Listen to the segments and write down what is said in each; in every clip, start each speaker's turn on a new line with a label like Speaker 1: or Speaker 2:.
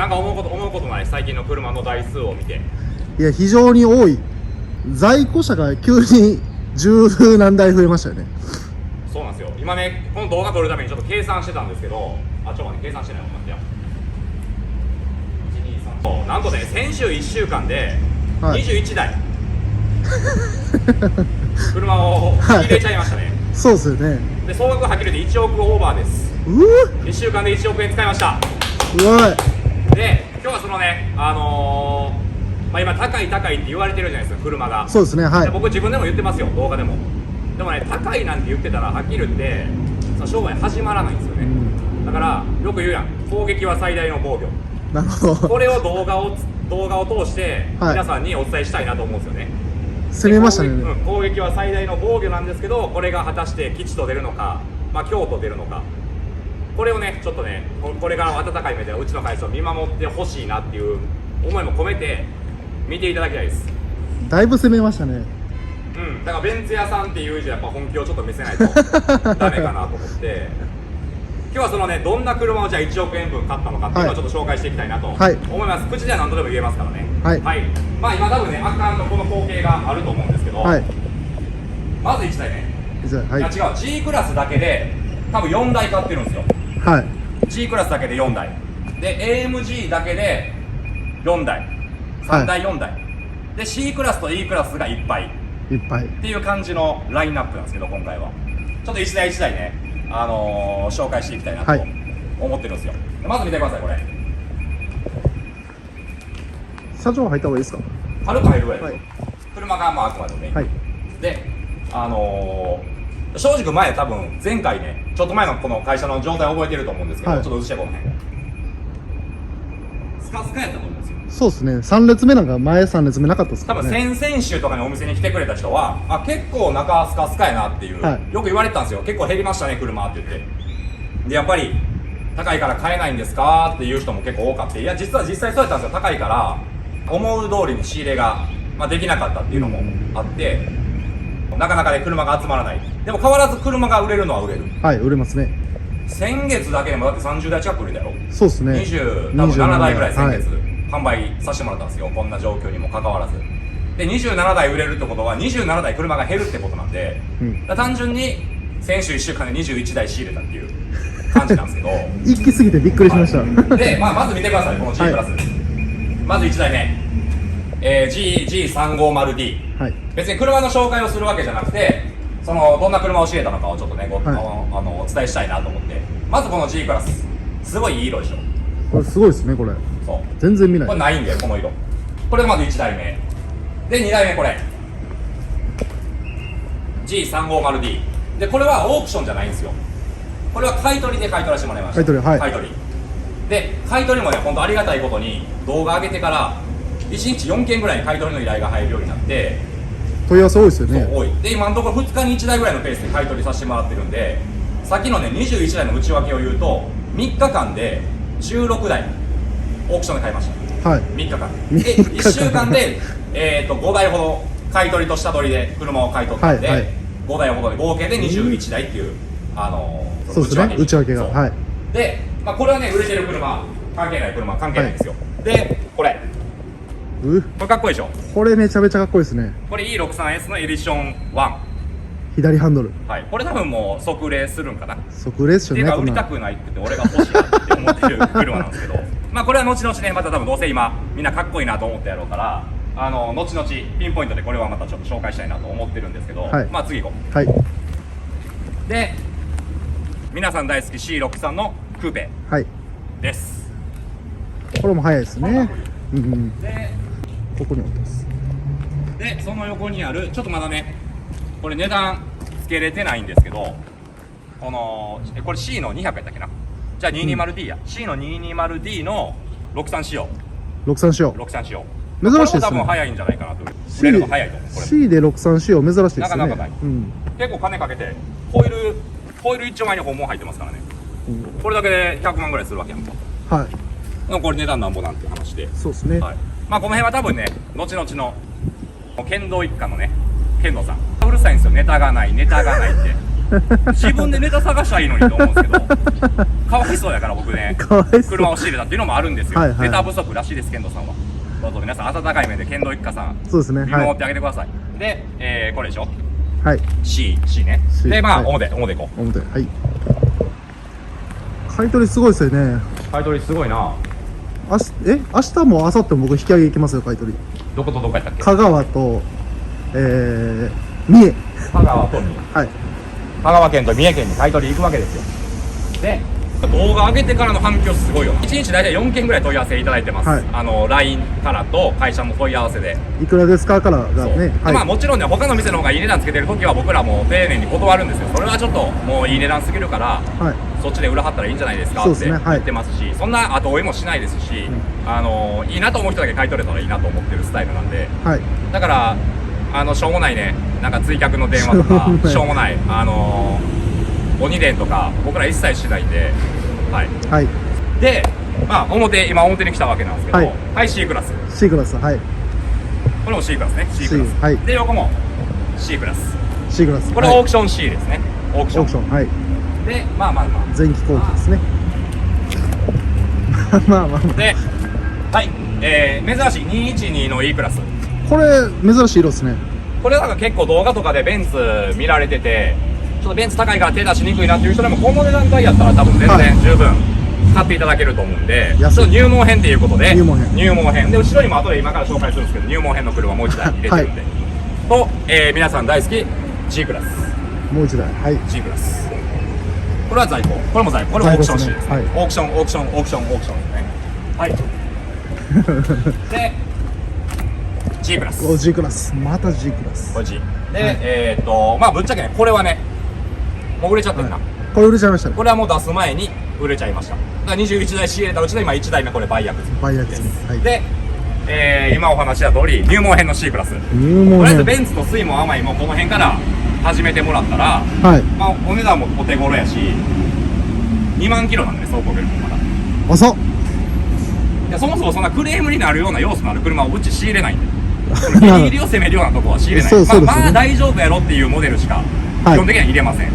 Speaker 1: なんか思うことない？最近の車の台数を見て。
Speaker 2: いや、非常に多い。在庫車が急に十何台増えましたよね。
Speaker 1: そうなんですよ。今ね、この動画撮るためにちょっと計算してたんですけど、ちょっと待って、計算してないもん待ってよ。1、2、3。なんとね、先週1週間で21台、車を入れちゃいましたね。
Speaker 2: そうですよね。
Speaker 1: で、総額はっきり言って1億オーバーです。1週間で1億円使いました。
Speaker 2: すごい。
Speaker 1: で、今日はそのね、今高いって言われてるじゃないですか、車が。
Speaker 2: そうですね、はい。
Speaker 1: で僕自分でも言ってますよ、動画でも。でもね、高いなんて言ってたらはっきり言ってその商売始まらないんですよね、だからよく言うやん、攻撃は最大の防御。
Speaker 2: なるほど。
Speaker 1: これを動画を通して
Speaker 2: はい
Speaker 1: 皆さんにお伝えしたいなと思うんですよね。
Speaker 2: 攻めましたね。
Speaker 1: 攻撃は最大の防御なんですけど、これが果たして吉と出るのか、凶と出るのか、これをね、ちょっとね、これから温かい目でうちの会社を見守ってほしいなっていう思いも込めて見ていただきたいです。
Speaker 2: だいぶ攻めましたね。
Speaker 1: だからベンツ屋さんっていう以上やっぱ本気をちょっと見せないとダメかなと思って今日はそのね、どんな車をじゃあ1億円分買ったのかっていうのをちょっと紹介していきたいなと思います、口では何とでも言えますからね。まあ今多分ね、圧巻のこの光景があると思うんですけど、まず1台ね、いや違う、 G クラスだけで多分4台買ってるんですよ。G クラスだけで4台で AMG だけで4台、3台4台で C クラスと E クラスがいっぱいっていう感じのラインナップなんですけど、今回はちょっと一台一台ね、紹介していきたいなと思ってるんですよ。まず見てください、これ
Speaker 2: 社長入った方がいいですか？
Speaker 1: はるか入るぐらいですよ、車があくまでメイン、で正直前回ね、ちょっと前のこの会社の状態を覚えてると思うんですけど、ちょっと映してこの辺スカスカやったと思うんですよ。
Speaker 2: そうですね、3列目なんか前3列目なかったですか
Speaker 1: 多
Speaker 2: らね。
Speaker 1: 分先々週とかにお店に来てくれた人は結構中スカスカやなっていう、よく言われてたんですよ。結構減りましたね車って言って、でやっぱり高いから買えないんですかっていう人も結構多かって、いや実際そうやったんですよ。高いから思う通りに仕入れが、できなかったっていうのもあって、なかなかね車が集まらない。でも変わらず車が売れるのは売れる。
Speaker 2: 売れますね。
Speaker 1: 先月だけでもだって30台近く売れたよ。そうです
Speaker 2: ね、
Speaker 1: 多分7台ぐらい先月、販売させてもらったんですよ、こんな状況にもかかわらず。で27台売れるってことは27台車が減るってことなんで、単純に先週1週間で21台仕入れたっていう感じなんですけど
Speaker 2: 一気すぎてびっくりしました、
Speaker 1: で、まず見てください、この G プラス、まず1台目、G350D、別に車の紹介をするわけじゃなくて、どんな車を仕入れたのかをちょっとね、お伝えしたいなと思って。まずこの G クラス、すごいいい色でしょ。
Speaker 2: これすごいですね。これ
Speaker 1: そう
Speaker 2: 全然見ない。
Speaker 1: これないんだよ、この色。これがまず1台目で、2台目これ G350D で、これはオークションじゃないんですよ。これは買い取りで買い取らせてもらいました。買い取りで、買い取りもね、本当ありがたいことに動画上げてから1日4件ぐらいに買い取りの依頼が入るようになって、
Speaker 2: 問い合わせ多いですよね。
Speaker 1: 多いで、今のところ2日に1台ぐらいのペースで買い取りさせてもらってるんで、さっきのね21台の内訳を言うと3日間で16台オークションで買いました。3日間で1週間で5台ほど買い取りと下取りで車を買い取ったんで、5台ほどで合計で21台っていう
Speaker 2: そうですね、内訳が。
Speaker 1: で、これはね、売れてる車関係ない車関係ないんですよ。で、これかっこいいでしょ。
Speaker 2: これめちゃめちゃかっこいいですね。
Speaker 1: これ E63S のエディション1、
Speaker 2: 左ハンドル。
Speaker 1: これ多分もう即売れするんかな。
Speaker 2: 即売れっすよね。
Speaker 1: っていうか売りたくないって言って俺が欲しいなって思ってる車なんですけどこれは後々ね、また多分どうせ今みんなかっこいいなと思ってやろうから、後々ピンポイントでこれはまたちょっと紹介したいなと思ってるんですけど、次行こう。で、皆さん大好き C63 のクーペです。
Speaker 2: これも速いですね。で、ここに置いてます。
Speaker 1: で、その横にある、ちょっとまだねこれ値段つけれてないんですけど、これ C の200やったっけな。じゃあ 220D や、C の 220D の63仕様。
Speaker 2: 63仕様珍しいですね。
Speaker 1: 多分早いんじゃないかなと。売れるの早いと思う。これ
Speaker 2: C で63仕様珍しいですね。
Speaker 1: なかなかない。結構金かけてホイール一丁前に本も入ってますからね。これだけで100万ぐらいするわけやんか。これ値段なんぼなんて話で。
Speaker 2: そうですね。
Speaker 1: この辺は多分ね、後々の剣道一家のね、剣道さんうるさいんですよ、ネタがないって自分でネタ探したらいいのにと思うんですけど、かわいそうやから僕ね、
Speaker 2: かわいそう。
Speaker 1: 車を仕入れたっていうのもあるんですよ。
Speaker 2: はいはい
Speaker 1: ネタ不足らしいです、剣道さんは。どうぞ皆さん、温かい目で剣道一家さん、
Speaker 2: そうですね。
Speaker 1: 見守
Speaker 2: はい。
Speaker 1: ってあげてください。で、これでしょ、
Speaker 2: はい。
Speaker 1: C ね。
Speaker 2: C
Speaker 1: で、まあ、
Speaker 2: はい
Speaker 1: 表行こう。
Speaker 2: 表。はい。買い取りすごいですよね。
Speaker 1: 買い取りすごいな。
Speaker 2: 明日も明後日も僕引き上げ行きますよ、買い取り。
Speaker 1: どことどこやったっけ？
Speaker 2: 香川と、三重。
Speaker 1: 香川と三重。
Speaker 2: はい。
Speaker 1: 香川県と三重県に買い取り行くわけですよ。で、動画上げてからの反響すごいよ。1日大体4件ぐらい問い合わせいただいてます。
Speaker 2: はい
Speaker 1: LINE からと会社の問い合わせで。
Speaker 2: いくらですかからが
Speaker 1: そう
Speaker 2: ね。
Speaker 1: でまあもちろんね、他の店の方がいい値段つけてる時は僕らも丁寧に断るんですよ。それはちょっともういい値段すぎるから
Speaker 2: はい。
Speaker 1: そっちで売らはったらいいんじゃないですかって
Speaker 2: そうですねはい
Speaker 1: 言ってますし、そんな後追いもしないですし、いいなと思う人だけ買い取れたらいいなと思ってるスタイルなんで、
Speaker 2: はい。
Speaker 1: だからしょうもないね、なんか追客の電話とかしょうもない鬼電とか僕ら一切しないんで、はい。
Speaker 2: はい。
Speaker 1: で、まあ今表に来たわけなんですけど、
Speaker 2: はい
Speaker 1: はい、C クラス。
Speaker 2: C クラス。はい。
Speaker 1: これも C クラスね。C クラス。
Speaker 2: C はい
Speaker 1: で横も C クラス。
Speaker 2: C クラス。
Speaker 1: これ
Speaker 2: はい
Speaker 1: オークション C ですね。オークション。
Speaker 2: オークション。はい。
Speaker 1: で、まあ
Speaker 2: 前期後期ですね。まあまあ。
Speaker 1: で、はい、珍しい212の E クラス。
Speaker 2: これ、珍しい色ですね。
Speaker 1: これなんか結構動画とかでベンツ見られてて、ちょっとベンツ高いから手出しにくいなっていう人でもこの値段帯やったら多分全
Speaker 2: はい
Speaker 1: 然十分買っていただけると思うんで、ちょっ
Speaker 2: 安い
Speaker 1: と入門編っていうことで、
Speaker 2: 入門編
Speaker 1: で、後ろにも後で今から紹介するんですけど、入門編の車もう一台入れてるんで。と、皆さん大好き G クラス。
Speaker 2: もう一台。はい。
Speaker 1: G クラス。これは在庫。これも在庫。これもオークション C ですね。
Speaker 2: はい
Speaker 1: オークションですね。はい。で、G クラス。
Speaker 2: お G クラス。また G クラス。
Speaker 1: これ G。で、まあぶっちゃけね、これはね、もう売れちゃってるな。
Speaker 2: これ売れちゃいましたね。
Speaker 1: これはもう出す前に売れちゃいました。だから21台仕入れたうちの今1台目これ売約です。
Speaker 2: バイヤーですね。はい。
Speaker 1: で、今お話した通り入門編の C クラス。と
Speaker 2: 入門
Speaker 1: りあえず
Speaker 2: 編。
Speaker 1: ベンツとスイも甘いもこの辺から始めてもらったら、
Speaker 2: はい。
Speaker 1: まあお値段もお手頃やし、2万キロなんでね、走行距離もまだ。
Speaker 2: 遅っ。
Speaker 1: いやそもそもそんなクレームになるような要素のある車をうち仕入れないんで、ギリギリを攻めるようなとこは仕入れない。
Speaker 2: そうですよね
Speaker 1: まあ大丈夫やろっていうモデルしか基本的には入れません。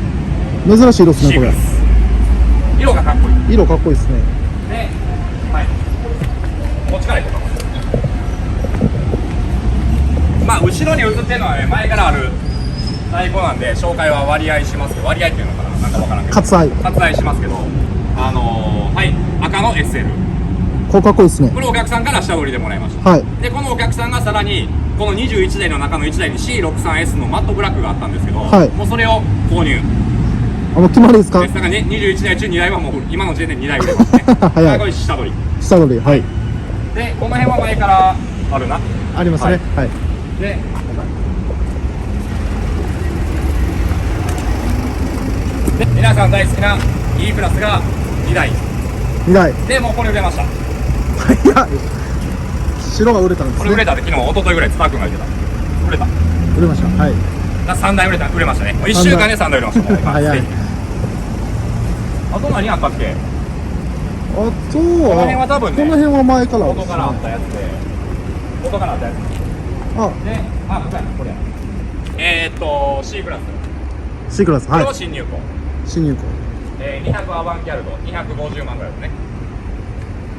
Speaker 2: 珍しい色ですね、
Speaker 1: C
Speaker 2: これ
Speaker 1: クラ。ス。色がかっこいい。
Speaker 2: 色かっこいいですね。
Speaker 1: で、はい。こっちから行こうか。まあ後ろに映ってるのはね、前からある在庫なんで紹介は割合しますけど、割合っていうのかな、なんかわからんけど。
Speaker 2: 割愛。
Speaker 1: 割愛しますけど、はい、赤の SL。
Speaker 2: これかっこいいですね
Speaker 1: こ。れお客さんから下取りでもらいました。
Speaker 2: はい。
Speaker 1: で、このお客さんがさらに、この21台の中の1台に C63S のマットブラックがあったんですけど、
Speaker 2: はい
Speaker 1: もうそれを購入。
Speaker 2: もう決まりですか
Speaker 1: ですからね、21台中2台はもう今の時点で2台売れますね。
Speaker 2: 早い
Speaker 1: これ下取り。
Speaker 2: 下取り。はい。
Speaker 1: で、この辺は前からあるな。
Speaker 2: ありますね。はい。
Speaker 1: で、皆さん大好きな E クラスが2台。
Speaker 2: 2台。
Speaker 1: で、もうこれ売れました。
Speaker 2: 早い。白が売れたんですね。
Speaker 1: これ売れたで、昨日、一昨日ぐらい、スター君が言ってた。売れた。
Speaker 2: 売れました。はい。
Speaker 1: 3台売れましたね。もう1週間で3台売れました。もう
Speaker 2: 早い。
Speaker 1: あと何あったっけ？
Speaker 2: あとは、
Speaker 1: この辺は多分ね
Speaker 2: この辺は前からですね。
Speaker 1: 元からあったやつで。元からあったやつ。
Speaker 2: あ、
Speaker 1: で、これやな、これや。C クラス。
Speaker 2: C クラス。
Speaker 1: これを
Speaker 2: はい。
Speaker 1: 新入庫。
Speaker 2: 新入庫。
Speaker 1: 200アバンギャルド、250万ぐらいですね。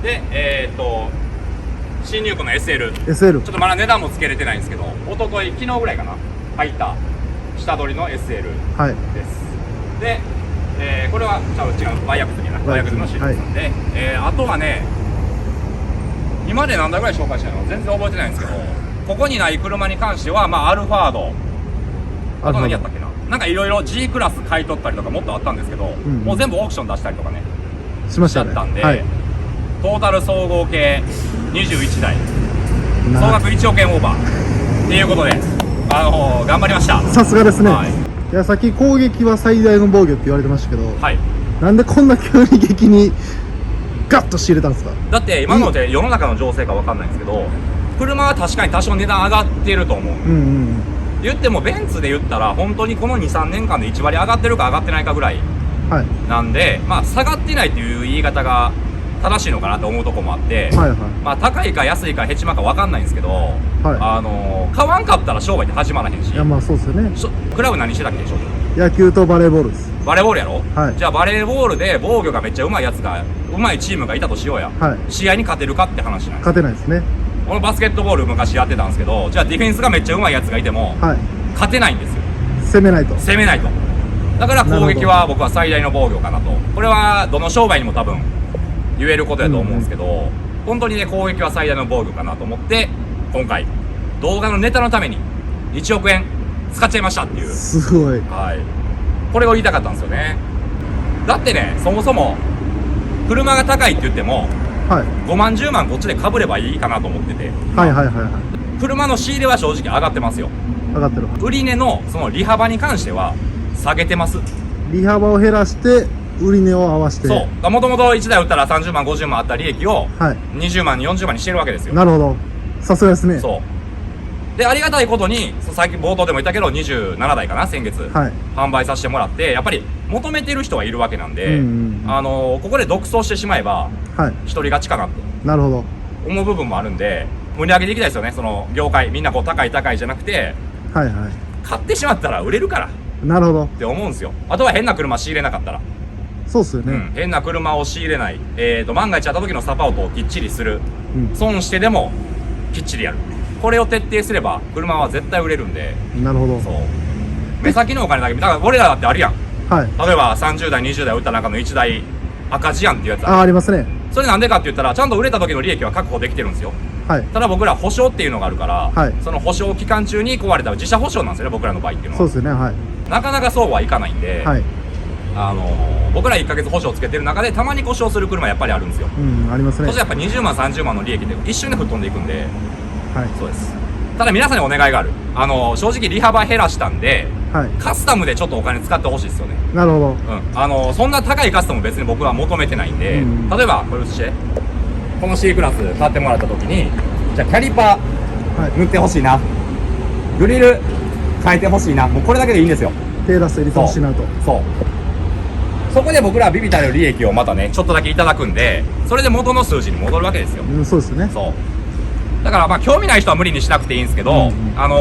Speaker 1: で、新入庫の SL。ち
Speaker 2: SL
Speaker 1: ょっ。とまだ値段もつけれてないんですけど、一昨日昨日ぐらいかな、入った下取りの SL
Speaker 2: はい。
Speaker 1: です。で、これは違う、バイアクスにな、バイアクスのシリーズなんで、あとはね、今まで何台ぐらい紹介したの全然覚えてないんですけど、ここにない車に関しては、まあ、アルファード、あと何やったっけな、なんかいろいろ G クラス買い取ったりとかもっとあったんですけど、
Speaker 2: ん
Speaker 1: もう全部オークション出したりとかね、しち
Speaker 2: しましたね。
Speaker 1: ゃったんで、
Speaker 2: はい。
Speaker 1: トータル総合計21台、総
Speaker 2: な
Speaker 1: 額1億円オーバーっていうことで、頑張りました。
Speaker 2: さすがですね。
Speaker 1: はい
Speaker 2: いや、さっき攻撃は最大の防御って言われてましたけど、
Speaker 1: はい。
Speaker 2: なんでこんな急に激にガッと仕入れたんですか？
Speaker 1: だって今ので世の中の情勢かわかんないんですけど、車は確かに多少値段上がってると思う。
Speaker 2: うんうん。
Speaker 1: 言ってもベンツで言ったら本当にこの 2,3 年間で1割上がってるか上がってないかぐらい
Speaker 2: はい。
Speaker 1: なんで、まあ下がってないっていう言い方が正しいのかなと思うとこもあって、
Speaker 2: はいはい。
Speaker 1: まあ高いか安いかヘチマか分かんないんですけど、買わんかったら商売って始まらへんし、
Speaker 2: いや、まあそうですよね。
Speaker 1: クラブ何してたっけ？正直
Speaker 2: 野球とバレーボールです。
Speaker 1: バレーボールやろ、
Speaker 2: はい、
Speaker 1: じゃあバレーボールで防御がめっちゃ上手いやつが上手いチームがいたとしようや、はい、試合に勝てるかって話なんです。
Speaker 2: 勝てないですね。
Speaker 1: 俺バスケットボール昔やってたんですけど、じゃあディフェンスがめっちゃ上手いやつがいても、はい、勝てないんですよ。
Speaker 2: 攻めないと。
Speaker 1: 攻めないと。だから攻撃は僕は最大の防御かなと。これはどの商売にも多分言えることやと思うんですけど、本当にね攻撃は最大の防御かなと思って今回動画のネタのために1億円使っちゃいましたっていう。
Speaker 2: すごい。
Speaker 1: はい。これを言いたかったんですよね。だってね、そもそも車が高いって言っても、はい、5万10万こっちでかぶればいいかなと思ってて、
Speaker 2: はいはいはいはい。
Speaker 1: 車の仕入れは正直上がってますよ。
Speaker 2: 上がってる。
Speaker 1: 売値のその利幅に関しては下げてます。
Speaker 2: 利幅を減らして売値を合わせて。
Speaker 1: そう。もともと1台売ったら30万50万あった利益を20万40万にしてるわけですよ。
Speaker 2: なるほど。さすがですね。
Speaker 1: そう。でありがたいことに最近冒頭でも言ったけど27台かな先月、はい、販売させてもらって、やっぱり求めてる人がいるわけなんで、ここで独走してしまえば、はい、一人勝ちかなと
Speaker 2: なるほど
Speaker 1: 思う部分もあるんで、盛り上げていきたいですよね。その業界みんなこう高い高いじゃなくて、はいはい、買ってしまったら売れるから
Speaker 2: なるほど
Speaker 1: って思うんですよ。あとは変な車仕入れなかったら、
Speaker 2: そうっすよね、
Speaker 1: 変な車を仕入れない、万が一あった時のサポートをきっちりする、損してでもきっちりやる、これを徹底すれば車は絶対売れるんで。
Speaker 2: なるほど。
Speaker 1: そう目先のお金だけだから俺らだってあるやん、はい、例えば30代20代売った中の1台赤字やんっていうやつ
Speaker 2: ありますね。
Speaker 1: それなんでかって言ったらちゃんと売れた時の利益は確保できてるんですよ、はい、ただ僕ら保証っていうのがあるから、はい、その保証期間中に壊れたら自社保証なんですよね、僕らの場合っていうのは。
Speaker 2: そうですよね、はい、
Speaker 1: なかなかそうはいかないんで、はい、僕ら1ヶ月保証つけてる中でたまに故障する車やっぱりあるんですよ。
Speaker 2: ありますね。
Speaker 1: そしてやっぱ20万30万の利益で一瞬で吹っ飛んでいくんで、はい、そうです。ただ皆さんにお願いがある。正直利幅減らしたんで、はい、カスタムでちょっとお金使ってほしいですよね。
Speaker 2: なるほ
Speaker 1: ど。そんな高いカスタム別に僕は求めてないんで、例えばこれ映してこの C クラス買ってもらった時に、じゃあキャリパー塗ってほしいな、グリル変えてほしいな、もうこれだけでいいんですよ。
Speaker 2: 手出して入れてほしいなと。
Speaker 1: そこで僕らはビビたる利益をまたねちょっとだけいただくんで、それで元の数字に戻るわけですよ。
Speaker 2: そうですね。
Speaker 1: そうだからまあ興味ない人は無理にしなくていいんですけど、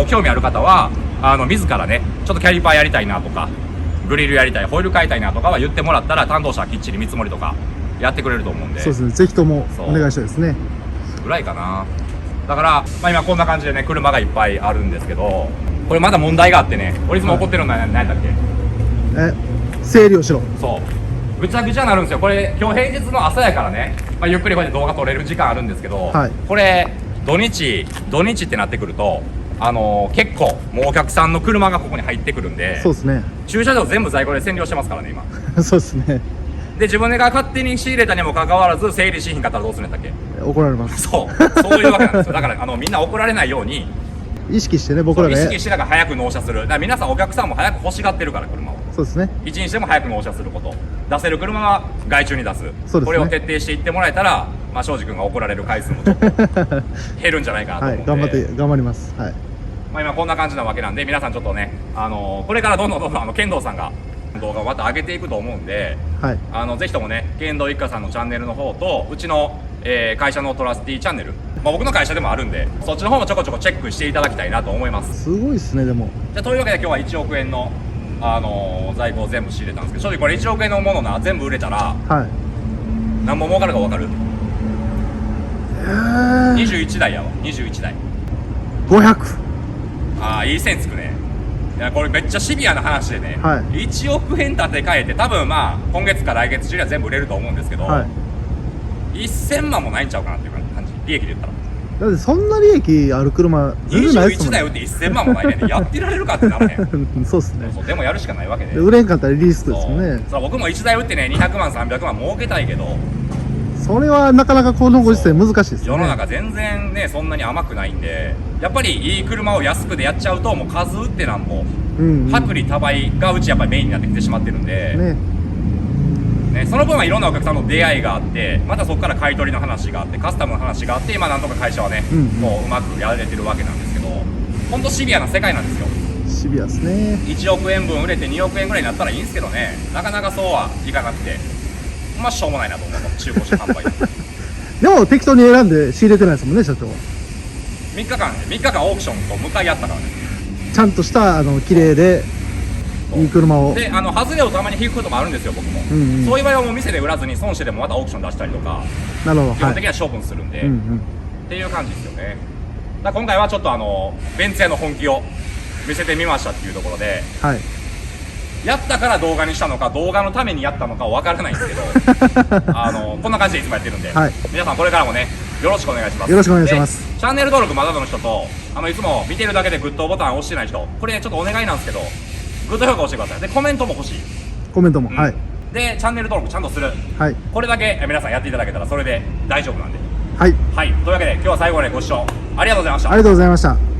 Speaker 1: 興味ある方は自らねちょっとキャリパーやりたいなとかグリルやりたい、ホイール変えたいなとかは言ってもらったら担当者はきっちり見積もりとかやってくれると思うんで。
Speaker 2: そうですね、ぜひともお願いしたいですね。
Speaker 1: ぐらいかな。だから、まあ、今こんな感じでね車がいっぱいあるんですけど、これまだ問題があってね、俺いつも怒ってるのは何だっけ、
Speaker 2: 整理をしろ。
Speaker 1: そうぐちゃぐちゃになるんですよ。これ今日平日の朝やからね、まあ、ゆっくりこうやって動画撮れる時間あるんですけど、はい、これ土日ってなってくると結構もうお客さんの車がここに入ってくるんで、
Speaker 2: そうですね、
Speaker 1: 駐車場全部在庫で占領してますからね今
Speaker 2: そうですね。
Speaker 1: で自分が勝手に仕入れたにもかかわらず整理しひんかったらどうするんだっけ。
Speaker 2: 怒られます。
Speaker 1: そういうわけなんですよ。だからみんな怒られないように
Speaker 2: 意識してね、僕らが
Speaker 1: 意識してなんか早く納車する。だから皆さんお客さんも早く欲しがってるから車を。
Speaker 2: そうですね。
Speaker 1: 一日でも早く納車すること、出せる車は外注に出す。そうですね。これを徹底していってもらえたら、まあ庄司君が怒られる回数もちょっと減るんじゃないかなと思うんで、
Speaker 2: 頑張ります。はい。
Speaker 1: まあ今こんな感じなわけなんで、皆さんちょっとねこれからどんどん剣道さんが動画をまた上げていくと思うんで、はい、ぜひともね剣道一家さんのチャンネルの方とうちの、会社のトラスティチャンネル、まあ、僕の会社でもあるんでそっちの方もちょこちょこチェックしていただきたいなと思います。
Speaker 2: すごいですね。でも
Speaker 1: じゃあというわけで今日は1億円の、在庫を全部仕入れたんですけど、正直これ1億円のものな全部売れたら、はい、何本儲かるか分かる？21台やわ。21台
Speaker 2: 500。
Speaker 1: ああいい線つくね。いやこれめっちゃシビアな話でね、はい、1億円立て替えて多分まあ今月か来月中には全部売れると思うんですけど、はい、1000万もないんちゃうかなっていう感じ、利益で言ったら。
Speaker 2: だってそんな利益ある車全然ないですもんね。
Speaker 1: 21台売って1000万もないねんでやってられるかってならへん
Speaker 2: そうっすね。
Speaker 1: でもやるしかないわけで、
Speaker 2: 売れんかったらリスクですもんね。
Speaker 1: そう僕も1台売ってね200万300万儲けたいけど、
Speaker 2: それはなかなかこのご時世難しいですね。
Speaker 1: 世の中全然ねそんなに甘くないんで、やっぱりいい車を安くでやっちゃうともう数売ってなんぼ、薄利多売がうちやっぱりメインになってきてしまってるんで、ね、その分はいろんなお客さんの出会いがあって、またそこから買い取りの話があってカスタムの話があって、今なんとか会社はね、もううまくやれてるわけなんですけど、ほんとシビアな世界なんですよ。
Speaker 2: シビアですね。
Speaker 1: 1億円分売れて2億円ぐらいになったらいいんですけどね、なかなかそうはいかなくて、まあしょうもないなと思うの、中古車販売
Speaker 2: でも適当に選んで仕入れてないですもんね、社長は。
Speaker 1: 3日間オークションと向かい合ったからね。
Speaker 2: ちゃんとした綺麗で
Speaker 1: と
Speaker 2: いい車を。
Speaker 1: で外れをたまに引くこともあるんですよ僕も、
Speaker 2: うんうん、
Speaker 1: そういう場合はもう店で売らずに損してでもまたオークション出したりとか、
Speaker 2: なるほど、
Speaker 1: 基本的には処分するんで、
Speaker 2: うんうん、
Speaker 1: っていう感じですよね。だから今回はちょっとベンツ屋の本気を見せてみましたっていうところで、
Speaker 2: はい、
Speaker 1: やったから動画にしたのか動画のためにやったのかわからないんですけどこんな感じでいつもやってるんで、はい、皆さんこれからもねよろしくお願いします。
Speaker 2: よろしくお願いします。
Speaker 1: チャンネル登録まだの人といつも見てるだけでグッドボタン押してない人、これねちょっとお願いなんですけどグッド評価押してください。でコメントも欲しい。
Speaker 2: コメントも、
Speaker 1: うん、
Speaker 2: はい。
Speaker 1: でチャンネル登録ちゃんとする、
Speaker 2: はい、
Speaker 1: これだけ皆さんやっていただけたらそれで大丈夫なんで、
Speaker 2: はい、
Speaker 1: はい、というわけで今日は最後までご視聴ありがとうございました。
Speaker 2: ありがとうございました。